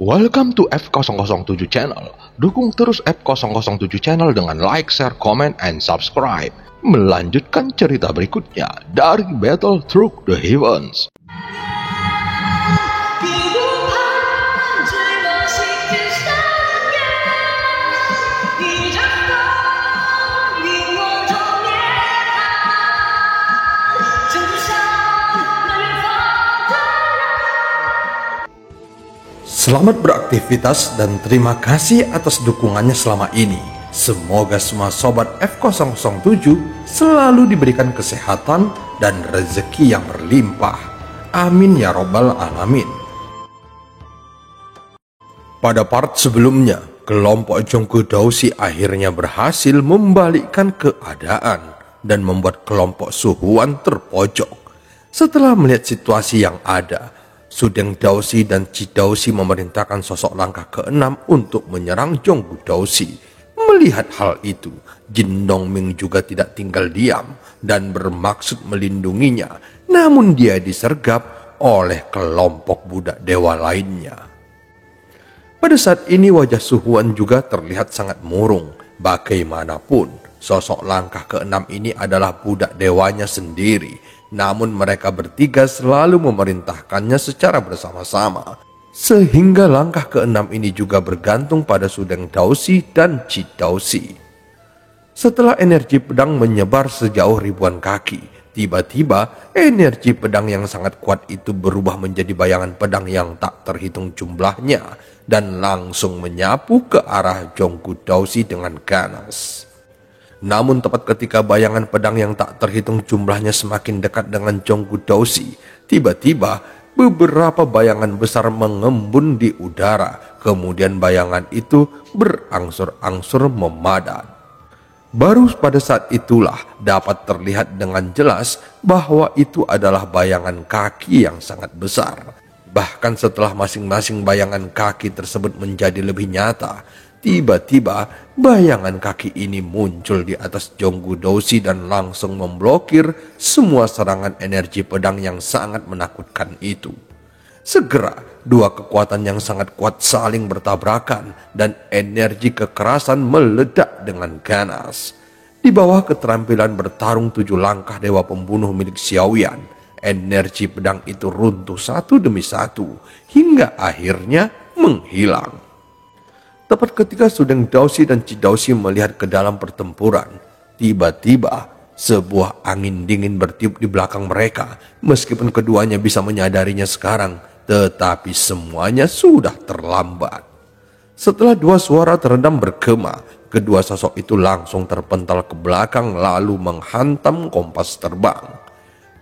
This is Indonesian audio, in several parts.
Welcome to F007 Channel. Dukung terus F007 Channel dengan like, share, comment, and subscribe. Melanjutkan cerita berikutnya dari Battle Through the Heavens. Selamat beraktivitas dan terima kasih atas dukungannya selama ini. Semoga semua sobat F007 selalu diberikan kesehatan dan rezeki yang berlimpah. Amin ya robbal alamin. Pada part sebelumnya, kelompok Jonggu Dausi akhirnya berhasil membalikkan keadaan dan membuat kelompok Suhuan terpojok. Setelah melihat situasi yang ada, Sudeng Dausi dan Chi Dausi memerintahkan sosok langkah ke-6 untuk menyerang Jonggu Dausi. Melihat hal itu, Jin Dongming juga tidak tinggal diam dan bermaksud melindunginya, namun dia disergap oleh kelompok budak dewa lainnya. Pada saat ini wajah Suhuan juga terlihat sangat murung. Bagaimanapun, sosok langkah ke-6 ini adalah budak dewanya sendiri. Namun mereka bertiga selalu memerintahkannya secara bersama-sama. Sehingga langkah ke-6 ini juga bergantung pada Sudeng Dausi dan Chi Dausi. Setelah energi pedang menyebar sejauh ribuan kaki, tiba-tiba energi pedang yang sangat kuat itu berubah menjadi bayangan pedang yang tak terhitung jumlahnya dan langsung menyapu ke arah Jonggu Dausi dengan ganas. Namun tepat ketika bayangan pedang yang tak terhitung jumlahnya semakin dekat dengan Jonggu Dausi, tiba-tiba beberapa bayangan besar mengembun di udara. Kemudian bayangan itu berangsur-angsur memadat. Baru pada saat itulah dapat terlihat dengan jelas bahwa itu adalah bayangan kaki yang sangat besar. Bahkan setelah masing-masing bayangan kaki tersebut menjadi lebih nyata, tiba-tiba bayangan kaki ini muncul di atas Jonggu Dausi dan langsung memblokir semua serangan energi pedang yang sangat menakutkan itu. Segera dua kekuatan yang sangat kuat saling bertabrakan dan energi kekerasan meledak dengan ganas. Di bawah keterampilan bertarung 7 langkah dewa pembunuh milik Xiaoyan, energi pedang itu runtuh satu demi satu hingga akhirnya menghilang. Tepat ketika Sudeng Dausi dan Chi Dausi melihat ke dalam pertempuran, tiba-tiba sebuah angin dingin bertiup di belakang mereka. Meskipun keduanya bisa menyadarinya sekarang, tetapi semuanya sudah terlambat. Setelah dua suara teredam bergema, kedua sosok itu langsung terpental ke belakang lalu menghantam kompas terbang.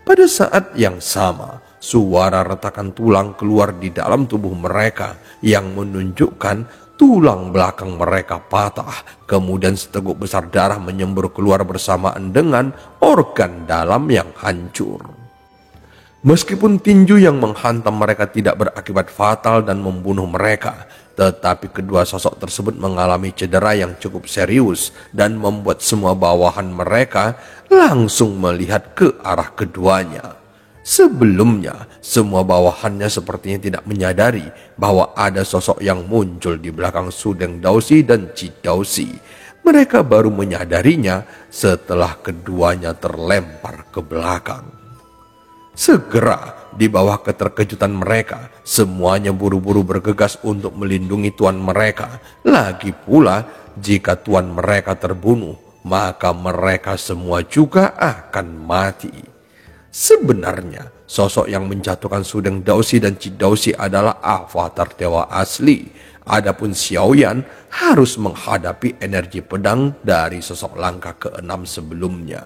Pada saat yang sama, suara retakan tulang keluar di dalam tubuh mereka yang menunjukkan tulang belakang mereka patah, kemudian seteguk besar darah menyembur keluar bersamaan dengan organ dalam yang hancur. Meskipun tinju yang menghantam mereka tidak berakibat fatal dan membunuh mereka, tetapi kedua sosok tersebut mengalami cedera yang cukup serius dan membuat semua bawahan mereka langsung melihat ke arah keduanya. Sebelumnya, semua bawahannya sepertinya tidak menyadari bahwa ada sosok yang muncul di belakang Sudeng Dausi dan Chi Dausi. Mereka baru menyadarinya setelah keduanya terlempar ke belakang. Segera, di bawah keterkejutan mereka, semuanya buru-buru bergegas untuk melindungi tuan mereka. Lagi pula, jika tuan mereka terbunuh, maka mereka semua juga akan mati. Sebenarnya, sosok yang menjatuhkan Sudeng Dausi dan Chi Dausi adalah avatar dewa asli. Adapun Xiaoyan harus menghadapi energi pedang dari sosok langkah ke-6 sebelumnya.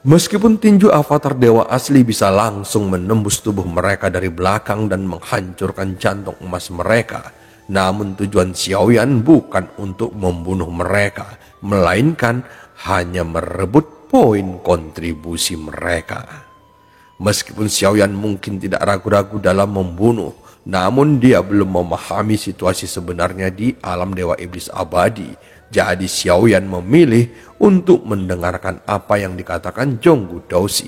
Meskipun tinju avatar dewa asli bisa langsung menembus tubuh mereka dari belakang dan menghancurkan jantung emas mereka, namun tujuan Xiaoyan bukan untuk membunuh mereka, melainkan hanya merebut poin kontribusi mereka. Meskipun Xiaoyan mungkin tidak ragu-ragu dalam membunuh, namun dia belum memahami situasi sebenarnya di alam dewa iblis abadi. Jadi Xiaoyan memilih untuk mendengarkan apa yang dikatakan Jonggu Dausi.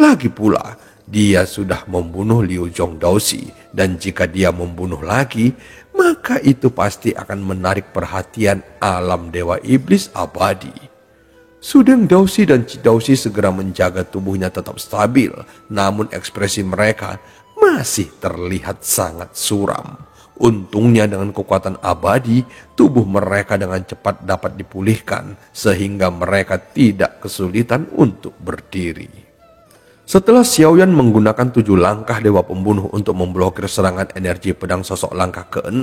Lagi pula, dia sudah membunuh Liu Zhongdaoxi, dan jika dia membunuh lagi, maka itu pasti akan menarik perhatian alam dewa iblis abadi. Sudeng Daoxi dan Cidausi segera menjaga tubuhnya tetap stabil, namun ekspresi mereka masih terlihat sangat suram. Untungnya dengan kekuatan abadi, tubuh mereka dengan cepat dapat dipulihkan sehingga mereka tidak kesulitan untuk berdiri. Setelah Xiaoyan menggunakan 7 langkah dewa pembunuh untuk memblokir serangan energi pedang sosok langkah ke-6,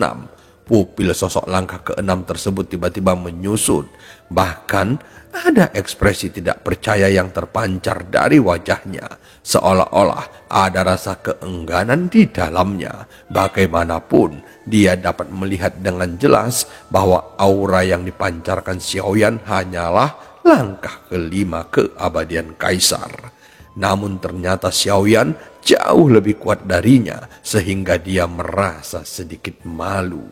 pupil sosok langkah ke-6 tersebut tiba-tiba menyusut. Bahkan ada ekspresi tidak percaya yang terpancar dari wajahnya, seolah-olah ada rasa keengganan di dalamnya. Bagaimanapun, dia dapat melihat dengan jelas bahwa aura yang dipancarkan Xiaoyan hanyalah langkah ke-5 keabadian kaisar. Namun ternyata Xiaoyan jauh lebih kuat darinya, sehingga dia merasa sedikit malu.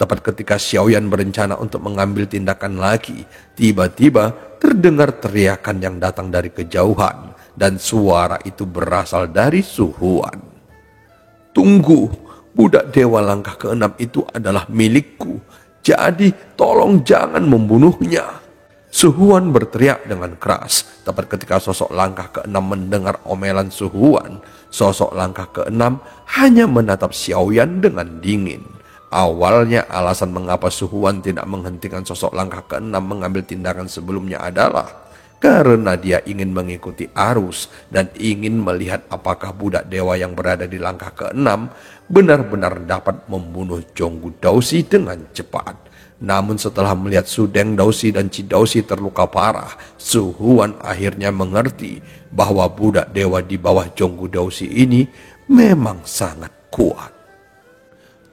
Tepat ketika Xiaoyan berencana untuk mengambil tindakan lagi, tiba-tiba terdengar teriakan yang datang dari kejauhan, dan suara itu berasal dari Su Huan. "Tunggu, budak dewa langkah ke-6 itu adalah milikku, jadi tolong jangan membunuhnya." Su Huan berteriak dengan keras. Tepat ketika sosok langkah ke-6 mendengar omelan Su Huan, sosok langkah ke-6 hanya menatap Xiaoyan dengan dingin. Awalnya alasan mengapa Su Huan tidak menghentikan sosok langkah ke-6 mengambil tindakan sebelumnya adalah karena dia ingin mengikuti arus dan ingin melihat apakah budak dewa yang berada di langkah ke-6 benar-benar dapat membunuh Zhonggu Daoxi dengan cepat. Namun setelah melihat Sudeng Daoxi dan Cidauxi terluka parah, Su Huan akhirnya mengerti bahwa budak dewa di bawah Zhonggu Daoxi ini memang sangat kuat.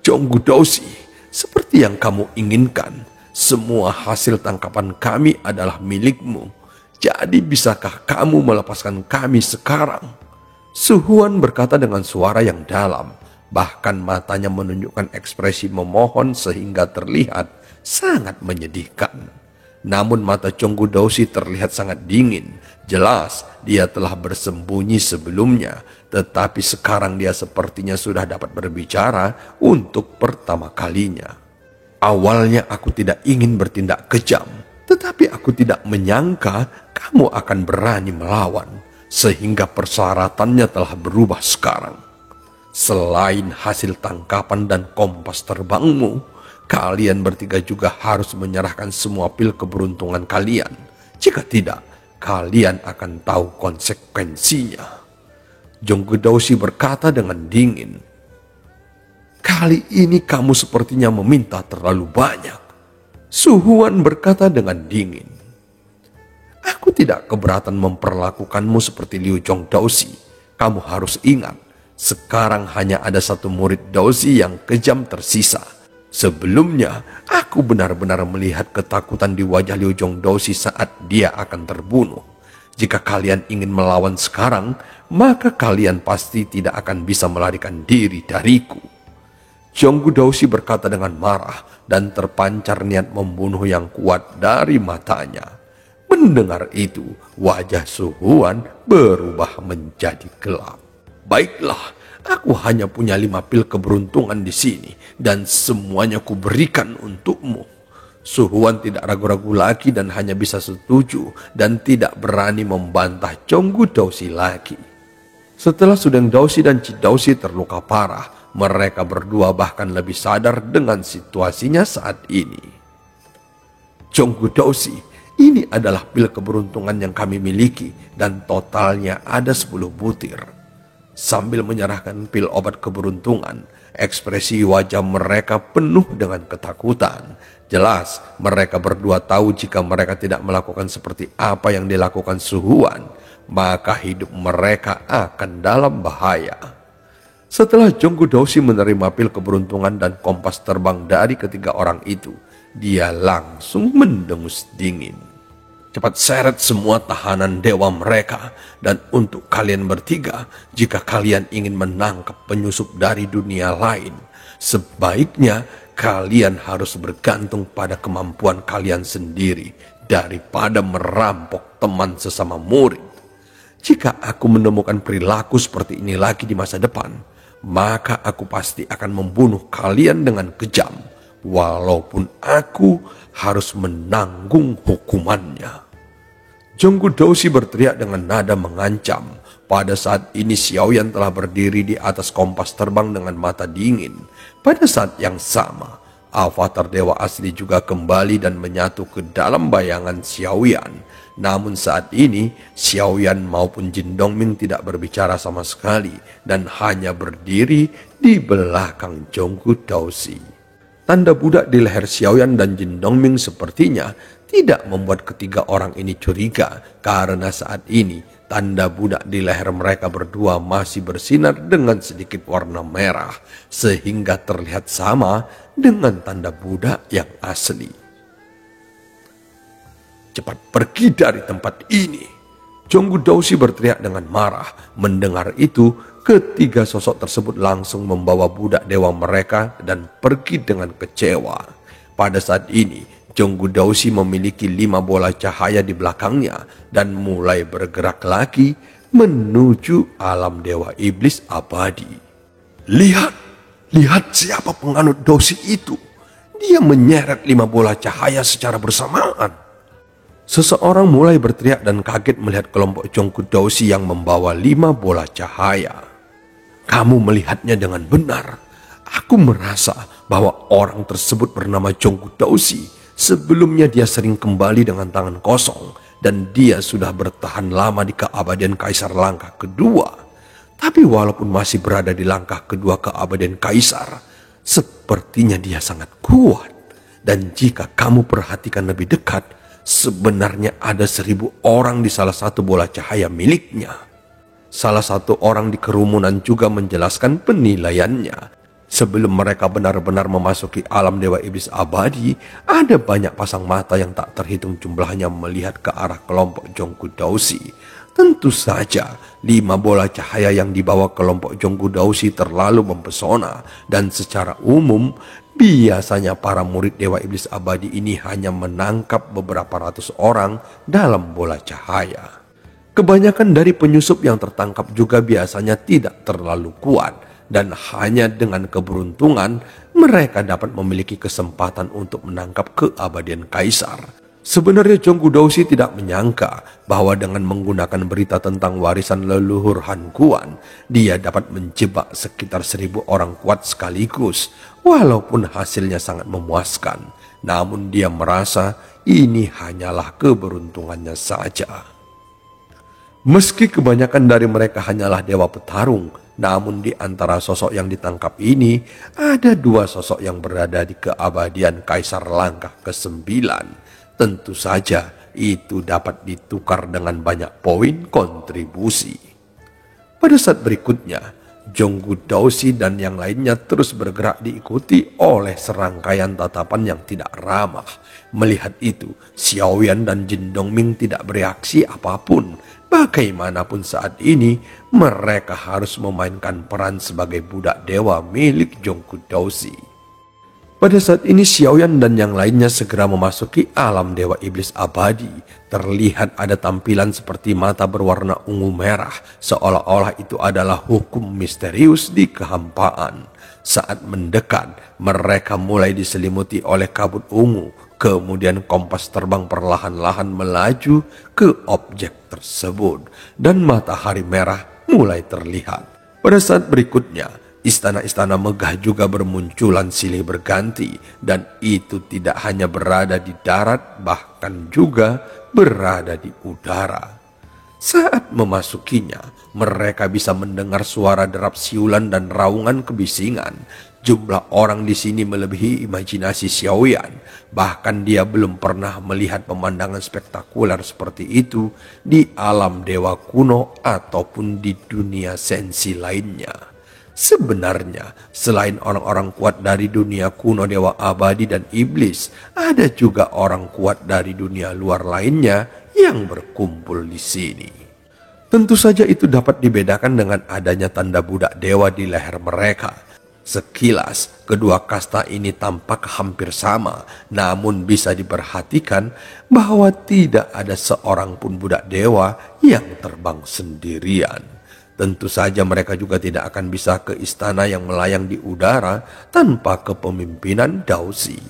"Zhonggu Daoxi, seperti yang kamu inginkan, semua hasil tangkapan kami adalah milikmu. Jadi bisakah kamu melepaskan kami sekarang?" Su Huan berkata dengan suara yang dalam, bahkan matanya menunjukkan ekspresi memohon sehingga terlihat sangat menyedihkan. Namun mata Zhonggu Daoxi terlihat sangat dingin. Jelas dia telah bersembunyi sebelumnya, tetapi sekarang dia sepertinya sudah dapat berbicara untuk pertama kalinya. "Awalnya aku tidak ingin bertindak kejam, tetapi aku tidak menyangka kamu akan berani melawan, sehingga persyaratannya telah berubah sekarang. Selain hasil tangkapan dan kompas terbangmu, kalian bertiga juga harus menyerahkan semua pil keberuntungan kalian. Jika tidak, kalian akan tahu konsekuensinya." Zhonggu Daoxi berkata dengan dingin, "Kali ini kamu sepertinya meminta terlalu banyak." Su Huan berkata dengan dingin, "Aku tidak keberatan memperlakukanmu seperti Liu Zhongdaoxi. Kamu harus ingat, sekarang hanya ada satu murid Daoxi yang kejam tersisa. Sebelumnya, aku benar-benar melihat ketakutan di wajah Liu Zhongdaoxi saat dia akan terbunuh. Jika kalian ingin melawan sekarang, maka kalian pasti tidak akan bisa melarikan diri dariku." Zhonggu Daoxi berkata dengan marah dan terpancar niat membunuh yang kuat dari matanya. Mendengar itu, wajah Su Huan berubah menjadi gelap. "Baiklah, aku hanya punya 5 pil keberuntungan di sini dan semuanya kuberikan untukmu." Su Huan tidak ragu-ragu lagi dan hanya bisa setuju dan tidak berani membantah Zhonggu Daoxi lagi. Setelah Sudeng Daoxi dan Cidauxi terluka parah, mereka berdua bahkan lebih sadar dengan situasinya saat ini. "Zhonggu Daoxi, ini adalah pil keberuntungan yang kami miliki dan totalnya ada 10 butir. Sambil menyerahkan pil obat keberuntungan, ekspresi wajah mereka penuh dengan ketakutan. Jelas mereka berdua tahu jika mereka tidak melakukan seperti apa yang dilakukan Su Huan, maka hidup mereka akan dalam bahaya. Setelah Zhonggu Daoxi menerima pil keberuntungan dan kompas terbang dari ketiga orang itu, dia langsung mendengus dingin. "Cepat seret semua tahanan dewa mereka, dan untuk kalian bertiga, jika kalian ingin menangkap penyusup dari dunia lain, sebaiknya kalian harus bergantung pada kemampuan kalian sendiri daripada merampok teman sesama murid. Jika aku menemukan perilaku seperti ini lagi di masa depan, maka aku pasti akan membunuh kalian dengan kejam, walaupun aku harus menanggung hukumannya." Jonggu Dousi berteriak dengan nada mengancam. Pada saat ini Xiaoyan telah berdiri di atas kompas terbang dengan mata dingin. Pada saat yang sama, avatar dewa asli juga kembali dan menyatu ke dalam bayangan Xiaoyan. Namun saat ini, Xiaoyan maupun Jin Dongming tidak berbicara sama sekali dan hanya berdiri di belakang Jonggu Dousi. Tanda budak di leher Xiaoyan dan Jin Dongming sepertinya tidak membuat ketiga orang ini curiga, karena saat ini tanda budak di leher mereka berdua masih bersinar dengan sedikit warna merah, sehingga terlihat sama dengan tanda budak yang asli. "Cepat pergi dari tempat ini!" Jonggu Dousi berteriak dengan marah. Mendengar itu, ketiga sosok tersebut langsung membawa budak dewa mereka dan pergi dengan kecewa. Pada saat ini, Jonggu Dousi memiliki 5 bola cahaya di belakangnya dan mulai bergerak lagi menuju alam dewa iblis abadi. Lihat siapa penganut Dousi itu. Dia menyeret 5 bola cahaya secara bersamaan. Seseorang mulai berteriak dan kaget melihat kelompok Jonggu Dousi yang membawa 5 bola cahaya. "Kamu melihatnya dengan benar. Aku merasa bahwa orang tersebut bernama Jonggu Dousi. Sebelumnya dia sering kembali dengan tangan kosong dan dia sudah bertahan lama di keabadian Kaisar langkah kedua. Tapi walaupun masih berada di langkah kedua keabadian Kaisar, sepertinya dia sangat kuat. Dan jika kamu perhatikan lebih dekat, sebenarnya ada 1000 orang di salah satu bola cahaya miliknya." Salah satu orang di kerumunan juga menjelaskan penilaiannya. Sebelum mereka benar-benar memasuki alam dewa iblis abadi, ada banyak pasang mata yang tak terhitung jumlahnya melihat ke arah kelompok Jonggu Dousi. Tentu saja, 5 bola cahaya yang dibawa kelompok Jonggu Dousi terlalu mempesona, dan secara umum, biasanya para murid dewa iblis abadi ini hanya menangkap beberapa ratus orang dalam bola cahaya. Kebanyakan dari penyusup yang tertangkap juga biasanya tidak terlalu kuat, dan hanya dengan keberuntungan mereka dapat memiliki kesempatan untuk menangkap keabadian Kaisar. Sebenarnya Jonggu Dousi tidak menyangka bahwa dengan menggunakan berita tentang warisan leluhur Han Kuan, dia dapat menjebak sekitar 1000 orang kuat sekaligus, walaupun hasilnya sangat memuaskan. Namun dia merasa ini hanyalah keberuntungannya saja. Meski kebanyakan dari mereka hanyalah dewa petarung, namun di antara sosok yang ditangkap ini, ada 2 sosok yang berada di keabadian Kaisar langkah ke-9. Tentu saja itu dapat ditukar dengan banyak poin kontribusi. Pada saat berikutnya, Jonggu Dousi dan yang lainnya terus bergerak diikuti oleh serangkaian tatapan yang tidak ramah. Melihat itu, Xiaoyan dan Jin Dongming tidak bereaksi apapun. Bagaimanapun saat ini, mereka harus memainkan peran sebagai budak dewa milik Jonggu Dousi. Pada saat ini Xiaoyan dan yang lainnya segera memasuki alam dewa iblis abadi. Terlihat ada tampilan seperti mata berwarna ungu merah, seolah-olah itu adalah hukum misterius di kehampaan. Saat mendekat, mereka mulai diselimuti oleh kabut ungu. Kemudian kompas terbang perlahan-lahan melaju ke objek tersebut dan matahari merah mulai terlihat. Pada saat berikutnya, istana-istana megah juga bermunculan silih berganti, dan itu tidak hanya berada di darat, bahkan juga berada di udara. Saat memasukinya, mereka bisa mendengar suara derap siulan dan raungan kebisingan. Jumlah orang di sini melebihi imajinasi Xiaoyan. Bahkan dia belum pernah melihat pemandangan spektakuler seperti itu di alam dewa kuno ataupun di dunia sensi lainnya. Sebenarnya, selain orang-orang kuat dari dunia kuno dewa abadi dan iblis, ada juga orang kuat dari dunia luar lainnya yang berkumpul di sini. Tentu saja itu dapat dibedakan dengan adanya tanda budak dewa di leher mereka. Sekilas, kedua kasta ini tampak hampir sama, namun bisa diperhatikan bahwa tidak ada seorang pun budak dewa yang terbang sendirian. Tentu saja mereka juga tidak akan bisa ke istana yang melayang di udara tanpa kepemimpinan Dausi.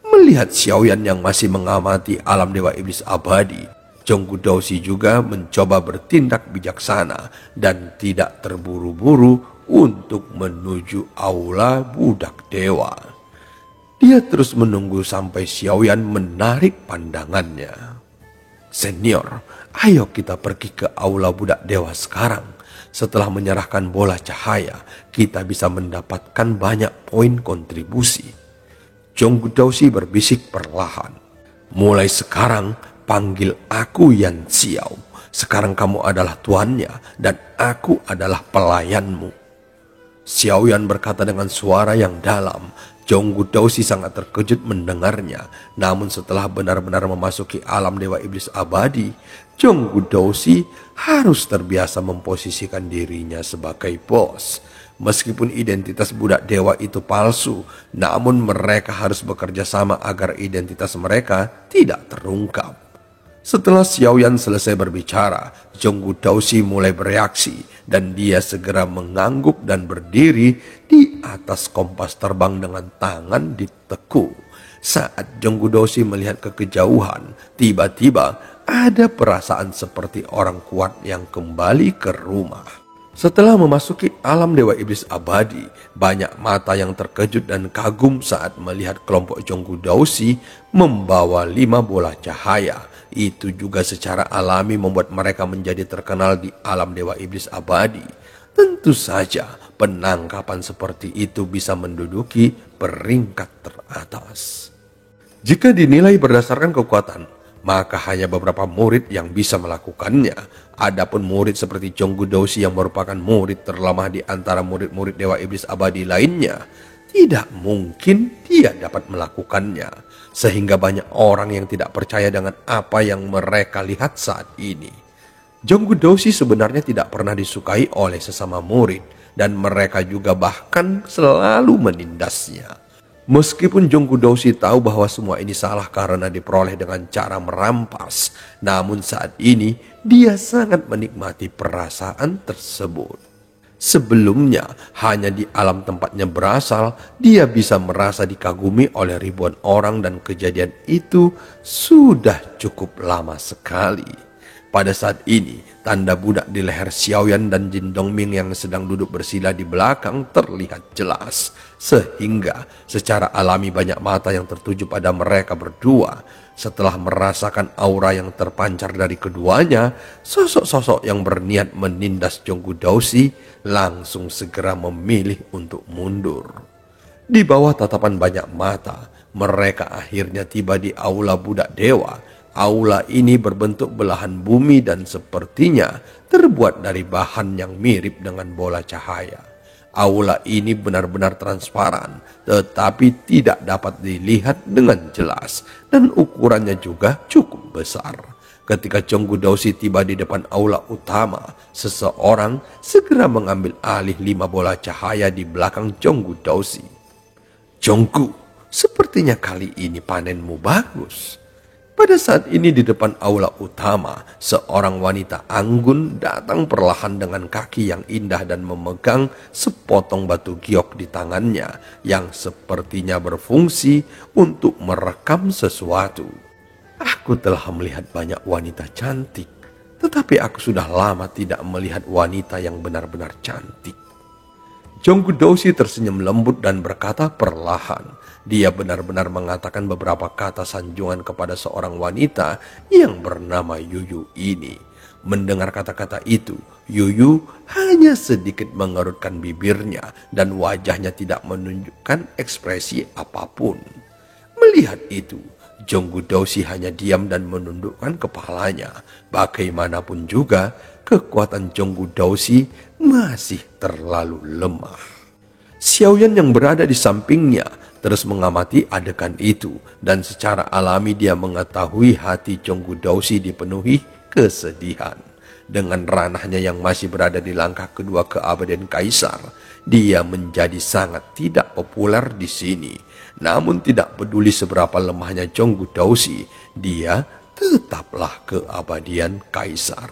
Melihat Xiaoyan yang masih mengamati alam dewa iblis abadi, Zhonggu Dausi juga mencoba bertindak bijaksana dan tidak terburu-buru untuk menuju aula budak dewa. Dia terus menunggu sampai Xiaoyan menarik pandangannya. "Senior, ayo kita pergi ke aula budak dewa sekarang. Setelah menyerahkan bola cahaya, kita bisa mendapatkan banyak poin kontribusi." Zhonggu Dausi berbisik perlahan. "Mulai sekarang, panggil aku Yan Xiao. Sekarang kamu adalah tuannya dan aku adalah pelayanmu." Xiaoyan berkata dengan suara yang dalam. Zhonggu Dausi sangat terkejut mendengarnya. Namun setelah benar-benar memasuki alam dewa iblis abadi, Zhonggu Dausi harus terbiasa memposisikan dirinya sebagai bos. Meskipun identitas budak dewa itu palsu, namun mereka harus bekerja sama agar identitas mereka tidak terungkap. Setelah Xiaoyan selesai berbicara, Zhonggu Dausi mulai bereaksi dan dia segera mengangguk dan berdiri di atas kompas terbang dengan tangan ditekuk. Saat Zhonggu Dausi melihat ke kejauhan, tiba-tiba ada perasaan seperti orang kuat yang kembali ke rumah. Setelah memasuki alam dewa iblis abadi, banyak mata yang terkejut dan kagum saat melihat kelompok Zhonggu Dausi membawa 5 bola cahaya. Itu juga secara alami membuat mereka menjadi terkenal di alam dewa iblis abadi. Tentu saja penangkapan seperti itu bisa menduduki peringkat teratas. Jika dinilai berdasarkan kekuatan, maka hanya beberapa murid yang bisa melakukannya. Adapun murid seperti Zhonggu Dausi yang merupakan murid terlemah di antara murid-murid dewa iblis abadi lainnya, tidak mungkin dia dapat melakukannya. Sehingga banyak orang yang tidak percaya dengan apa yang mereka lihat saat ini. Zhonggu Dausi sebenarnya tidak pernah disukai oleh sesama murid, dan mereka juga bahkan selalu menindasnya. Meskipun Zhonggu Dausi tahu bahwa semua ini salah karena diperoleh dengan cara merampas, namun saat ini dia sangat menikmati perasaan tersebut. Sebelumnya, hanya di alam tempatnya berasal, dia bisa merasa dikagumi oleh ribuan orang dan kejadian itu sudah cukup lama sekali. Pada saat ini, tanda budak di leher Xiaoyan dan Jin Dongming yang sedang duduk bersila di belakang terlihat jelas. Sehingga secara alami banyak mata yang tertuju pada mereka berdua. Setelah merasakan aura yang terpancar dari keduanya, sosok-sosok yang berniat menindas Zhonggu Dausi langsung segera memilih untuk mundur. Di bawah tatapan banyak mata, mereka akhirnya tiba di aula budak dewa. Aula ini berbentuk belahan bumi dan sepertinya terbuat dari bahan yang mirip dengan bola cahaya. Aula ini benar-benar transparan, tetapi tidak dapat dilihat dengan jelas dan ukurannya juga cukup besar. Ketika Zhonggu Dausi tiba di depan aula utama, seseorang segera mengambil alih 5 bola cahaya di belakang Zhonggu Dausi. "Zhonggu, sepertinya kali ini panenmu bagus." Pada saat ini di depan aula utama, seorang wanita anggun datang perlahan dengan kaki yang indah dan memegang sepotong batu giok di tangannya yang sepertinya berfungsi untuk merekam sesuatu. "Aku telah melihat banyak wanita cantik, tetapi aku sudah lama tidak melihat wanita yang benar-benar cantik." Zhonggu Dausi tersenyum lembut dan berkata perlahan. Dia benar-benar mengatakan beberapa kata sanjungan kepada seorang wanita yang bernama Yuyu ini. Mendengar kata-kata itu, Yuyu hanya sedikit mengerutkan bibirnya dan wajahnya tidak menunjukkan ekspresi apapun. Melihat itu, Zhonggu Dausi hanya diam dan menundukkan kepalanya. Bagaimanapun juga, kekuatan Zhonggu Dausi masih terlalu lemah. Xiaoyan yang berada di sampingnya terus mengamati adegan itu, dan secara alami dia mengetahui hati Zhonggu Dausi dipenuhi kesedihan. Dengan ranahnya yang masih berada di langkah kedua keabadian kaisar, dia menjadi sangat tidak populer di sini. Namun tidak peduli seberapa lemahnya Chong Gu Dausi, dia tetaplah keabadian kaisar.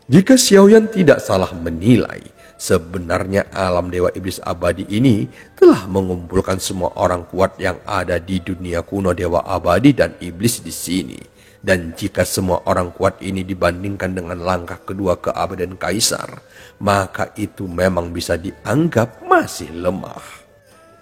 Jika Xiaoyan tidak salah menilai, sebenarnya alam Dewa Iblis Abadi ini telah mengumpulkan semua orang kuat yang ada di dunia kuno Dewa Abadi dan Iblis di sini. Dan jika semua orang kuat ini dibandingkan dengan langkah kedua keabadian kaisar, maka itu memang bisa dianggap masih lemah.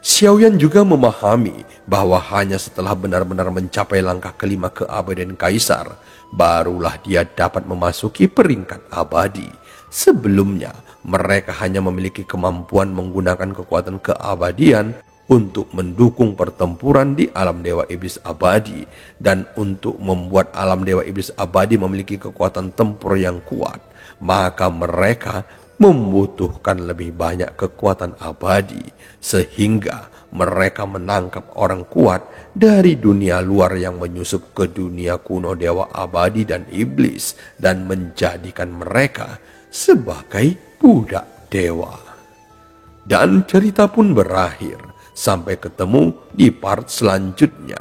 Xiaoyan juga memahami bahwa hanya setelah benar-benar mencapai langkah kelima keabadian kaisar, barulah dia dapat memasuki peringkat abadi. Sebelumnya, mereka hanya memiliki kemampuan menggunakan kekuatan keabadian untuk mendukung pertempuran di alam Dewa Iblis Abadi, dan untuk membuat alam Dewa Iblis Abadi memiliki kekuatan tempur yang kuat, maka mereka membutuhkan lebih banyak kekuatan abadi, sehingga mereka menangkap orang kuat dari dunia luar yang menyusup ke dunia kuno Dewa Abadi dan Iblis, dan menjadikan mereka sebagai budak dewa. Dan cerita pun berakhir. Sampai ketemu di part selanjutnya.